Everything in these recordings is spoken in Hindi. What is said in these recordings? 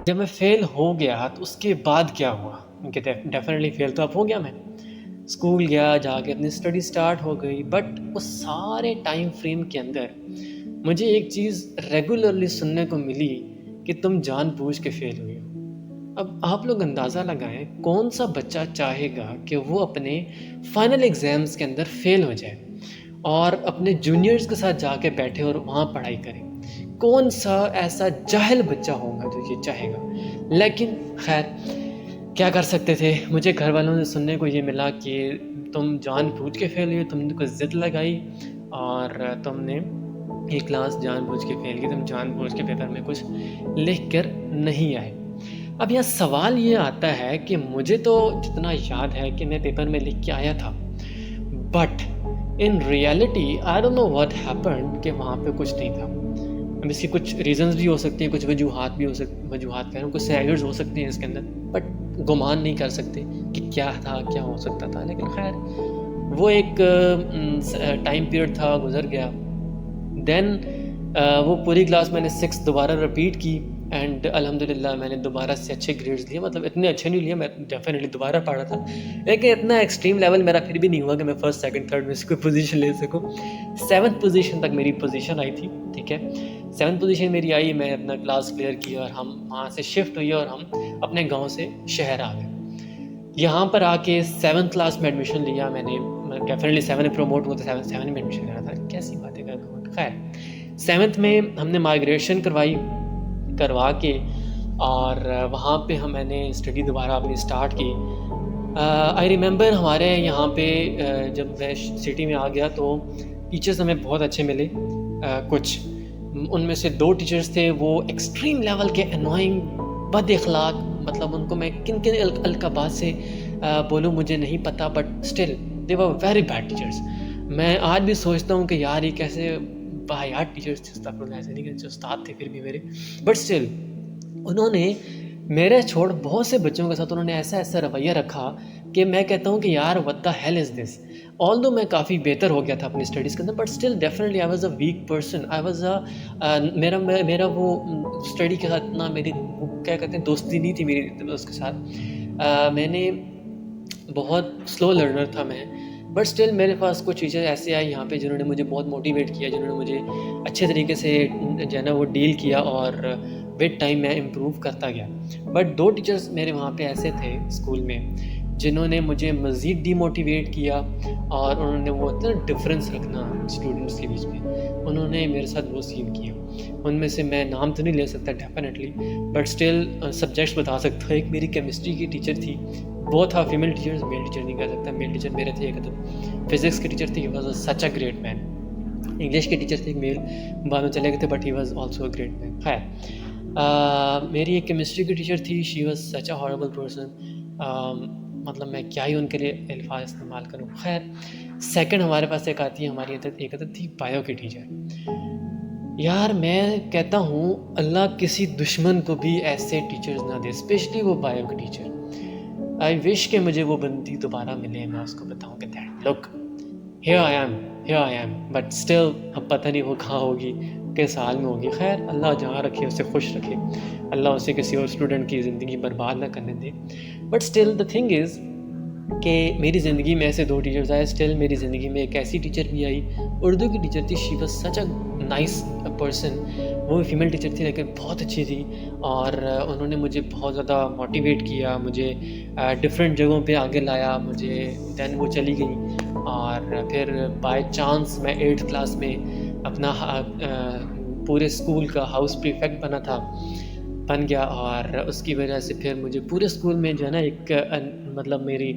जब मैं फ़ेल हो गया तो उसके बाद क्या हुआ? कि डेफ़िनेटली फ़ेल तो अब हो गया मैं। स्कूल गया, जाके अपनी स्टडी स्टार्ट हो गई, बट उस सारे टाइम फ्रेम के अंदर मुझे एक चीज़ रेगुलरली सुनने को मिली कि तुम जानबूझ के फ़ेल हुए हो। अब आप लोग अंदाज़ा लगाएँ, कौन-सा बच्चा चाहेगा कि वो अपने फाइनल एग्ज़ाम्स के अंदर फ़ेल हो जाए और अपने जूनियर्स के साथ जाके बैठे और वहाँ पढ़ाई करे? कौन-सा ऐसा जाहिल बच्चा होगा जो ये चाहेगा? लेकिन ख़ैर, क्या कर सकते थे? मुझे घरवालों से सुनने को ये मिला कि तुम जानबूझ के फ़ेल हुए, तुमने कोई ज़िद लगाई और तुमने ये क्लास जानबूझ के फ़ेल की, तुम जानबूझ के पेपर में कुछ लिख कर नहीं आए। अब यहाँ सवाल ये आता है कि मुझे तो जितना याद है कि मैं पेपर में लिख के आया था, but in reality I don't know what happened कि वहाँ पे कुछ नहीं था। अब इसके कुछ रीज़न्स भी हो सकते हैं, कुछ वजूहात भी हो सक वजूहात कह रहा हूँ, कुछ सिनेरियोज़ हो सकते हैं इसके अंदर, बट गुमान नहीं कर सकते कि क्या था, क्या हो सकता था। लेकिन ख़ैर वो एक टाइम पीरियड था, गुज़र गया। देन वो पूरी क्लास मैंने 6th दोबारा रिपीट की एंड अल्हम्दुलिल्लाह मैंने दोबारा से अच्छे ग्रेड्स लिए। मतलब इतने अच्छे नहीं लिए, मैं डेफ़िनेटली दोबारा पढ़ा था। लेकिन इतना एक्सट्रीम लेवल मेरा फिर भी नहीं हुआ कि मैं फर्स्ट, सेकंड, थर्ड में से कोई पोज़ीशन ले सकूँ। 7th पोज़ीशन तक मेरी पोज़ीशन आई थी, ठीक है। 7th पोज़ीशन मेरी आई, मैं अपना क्लास क्लियर किया और हम वहाँ से शिफ्ट हुए और हम अपने गाँव से शहर आ गए। यहाँ पर आके 7th क्लास में एडमिशन लिया मैंने। मैं डेफ़िनेटली 7 में प्रमोट हुआ तो 7 में एडमिशन लेना था। कैसी बातें कर रहा हूँ। खैर 7th में हमने माइग्रेशन करवा के और वहाँ पे मैंने स्टडी दोबारा अपनी स्टार्ट की। आई रिमेंबर हमारे यहाँ पे जब मैं सिटी में आ गया तो टीचर्स हमें बहुत अच्छे मिले। कुछ उनमें से 2 टीचर्स थे, वो एक्सट्रीम लेवल के एनोइंग, बद-इख़लाक़, मतलब उनको मैं किन-किन अलक़ाबात से बोलूँ मुझे नहीं पता, but still they were very bad teachers. मैं आज भी सोचता हूँ कि यार ये कैसे वाहियात टीचर्स थे, अस्तग़फ़िरुल्लाह, ऐसे नहीं कि जो उस्ताद थे फिर भी मेरे, बट स्टिल उन्होंने मेरे छोड़ बहुत से बच्चों के साथ उन्होंने ऐसा-ऐसा रवैया रखा कि मैं कहता हूँ कि यार what the hell is this? Although मैं काफ़ी बेहतर हो गया था अपनी स्टडीज़ के अंदर, but still definitely I was a weak person. I was मेरा वो स्टडी के साथ ना मेरी वो क्या कहते हैं दोस्ती नहीं थी मेरी उसके साथ। मैंने बहुत स्लो लर्नर था मैं, बट स्टिल मेरे पास कुछ टीचर ऐसे आए यहाँ पे जिन्होंने मुझे बहुत मोटिवेट किया, जिन्होंने मुझे अच्छे तरीके से जो है ना वो डील किया और विद टाइम मैं इम्प्रूव करता गया। बट 2 टीचर्स मेरे वहाँ पे ऐसे थे स्कूल में, जिन्होंने मुझे मज़ीद डीमोटिवेट किया और उन्होंने वो होता है ना डिफ़रेंस रखना स्टूडेंट्स के बीच में, उन्होंने मेरे साथ वो सीन किया। उनमें से मैं नाम तो नहीं ले सकता डेफ़िनेटली, बट स्टिल सब्जेक्ट्स बता सकता हूँ। एक मेरी केमिस्ट्री की टीचर थी, वो था फीमेल टीचर्स, मेल टीचर नहीं कह सकता, मेल टीचर मेरे थे एक तो। फिज़िक्स के टीचर थे, he was such a great man. English के टीचर थे एक मेल, बाद में चले गए थे, but he was also a great man. खैर मेरी एक केमिस्ट्री की टीचर थी, she was such a horrible person. मतलब मैं क्या ही उनके लिए अल्फ़ाज़ इस्तेमाल करूँ। ख़ैर सेकंड हमारे पास एक आती है, हमारी एक आदत थी बायो की टीचर। यार मैं कहता हूँ अल्लाह किसी दुश्मन को भी ऐसे टीचर्स ना दे, स्पेशली वो बायो की टीचर। आई विश कि मुझे वो बंदी दोबारा मिले, मैं उसको बताऊँ कि that look here I am, but still अब पता नहीं वो कहाँ होगी, किस हाल में होगी। ख़ैर अल्लाह जहाँ रखे उसे खुश रखे, अल्लाह उसे किसी और स्टूडेंट की ज़िंदगी बर्बाद ना करने दे। But still the thing is कि मेरी ज़िंदगी में ऐसे 2 टीचर्स आए, स्टिल मेरी ज़िंदगी में एक ऐसी टीचर भी आई, उर्दू की टीचर थी, she was such a nice person. वो भी फीमेल टीचर थी लेकिन बहुत अच्छी थी और उन्होंने मुझे बहुत ज़्यादा मोटिवेट किया, मुझे डिफरेंट जगहों पे आगे लाया मुझे। देन वो चली गई और फिर बाय चांस मैं 8th क्लास में अपना पूरे स्कूल का हाउस प्रीफेक्ट बन गया और उसकी वजह से फिर मुझे पूरे स्कूल में जो है ना एक मतलब मेरी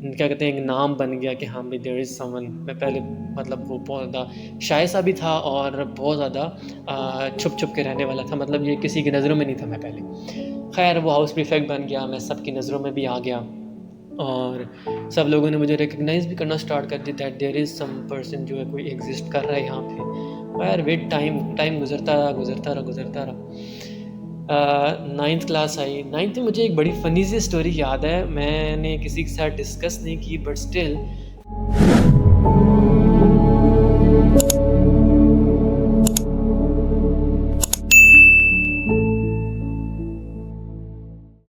क्या कहते हैं एक नाम बन गया कि हाँ भाई देयर इज़ समवन। मैं पहले मतलब वो बहुत ज़्यादा शाय सा भी था और बहुत ज़्यादा छुप के रहने वाला था, मतलब ये किसी की नज़रों में नहीं था मैं पहले। खैर वो हाउस प्रीफेक्ट बन गया, मैं सबकी नज़रों में भी आ गया और सब लोगों ने मुझे रिकग्नाइज़ भी करना स्टार्ट कर दिया that there is some person जो है कोई एग्ज़िस्ट कर रहा है यहाँ पे। खैर विद टाइम गुज़रता रहा। 9th क्लास आई, 9th में मुझे एक बड़ी फ़नी सी स्टोरी याद है, मैंने किसी के साथ डिस्कस नहीं की बट स्टिल